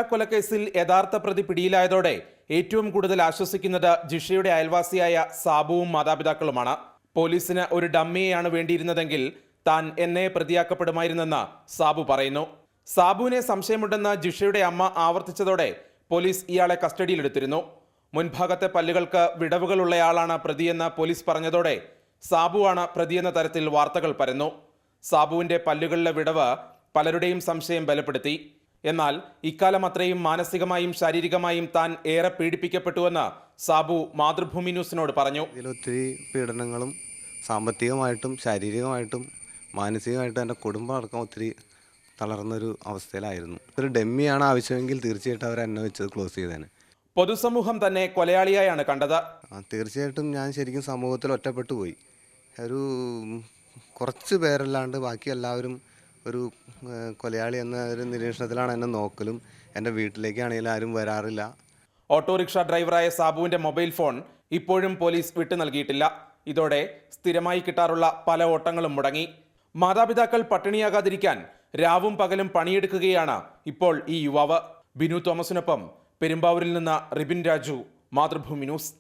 കൊലക്കേസിൽ യഥാർത്ഥ പ്രതി പിടിയിലായതോടെ ഏറ്റവും കൂടുതൽ ആശ്വസിക്കുന്നത് ജിഷയുടെ അയൽവാസിയായ സാബുവും മാതാപിതാക്കളുമാണ്. പോലീസിന് ഒരു ഡമ്മിയെയാണ് വേണ്ടിയിരുന്നതെങ്കിൽ താൻ എന്നെ പ്രതിയാക്കപ്പെടുമായിരുന്നെന്ന് സാബു പറയുന്നു. സാബുവിനെ സംശയമുണ്ടെന്ന് ജിഷയുടെ അമ്മ ആവർത്തിച്ചതോടെ പോലീസ് ഇയാളെ കസ്റ്റഡിയിലെടുത്തിരുന്നു. മുൻഭാഗത്തെ പല്ലുകൾക്ക് വിടവുകളുള്ളയാളാണ് പ്രതിയെന്ന് പോലീസ് പറഞ്ഞതോടെ സാബുവാണ് പ്രതിയെന്ന തരത്തിൽ വാർത്തകൾ പരന്നു. സാബുവിന്റെ പല്ലുകളിലെ വിടവ് പലരുടെയും സംശയം ബലപ്പെടുത്തി. എന്നാൽ ഇക്കാലം അത്രയും മാനസികമായും ശാരീരികമായും താൻ ഏറെ പീഡിപ്പിക്കപ്പെട്ടുവെന്ന് സാബു മാതൃഭൂമി ന്യൂസിനോട് പറഞ്ഞു. ഇതിലൊത്തിരി പീഡനങ്ങളും സാമ്പത്തികമായിട്ടും ശാരീരികമായിട്ടും മാനസികമായിട്ടും എൻ്റെ കുടുംബം അടക്കം ഒത്തിരി തളർന്നൊരു അവസ്ഥയിലായിരുന്നു. ഒരു ഡെമ്മിയാണ് ആവശ്യമെങ്കിൽ തീർച്ചയായിട്ടും അവർ എന്നെ വെച്ചത് ക്ലോസ് ചെയ്തേനെ. പൊതുസമൂഹം തന്നെ കൊലയാളിയായാണ് കണ്ടത്. തീർച്ചയായിട്ടും ഞാൻ ശരിക്കും സമൂഹത്തിൽ ഒറ്റപ്പെട്ടു പോയി. ഒരു കുറച്ച് പേരല്ലാണ്ട് ബാക്കി എല്ലാവരും ഒരു കൊലയാളി എന്ന ഒരു നിരീക്ഷണത്തിലാണ് എന്നെ നോക്കലും. എൻ്റെ വീട്ടിലേക്കാണെങ്കിലും ആരും വരാറില്ല. ഓട്ടോറിക്ഷ ഡ്രൈവറായ സാബുവിന്റെ മൊബൈൽ ഫോൺ ഇപ്പോഴും പോലീസ് വിട്ടു നൽകിയിട്ടില്ല. ഇതോടെ സ്ഥിരമായി കിട്ടാറുള്ള പല ഓട്ടങ്ങളും മുടങ്ങി. മാതാപിതാക്കൾ പട്ടിണിയാകാതിരിക്കാൻ രാവും പകലും പണിയെടുക്കുകയാണ് ഇപ്പോൾ ഈ യുവാവ്. ബിനു തോമസിനൊപ്പം പെരുമ്പാവൂരിൽ നിന്ന് റിബിൻ രാജു, മാതൃഭൂമി ന്യൂസ്.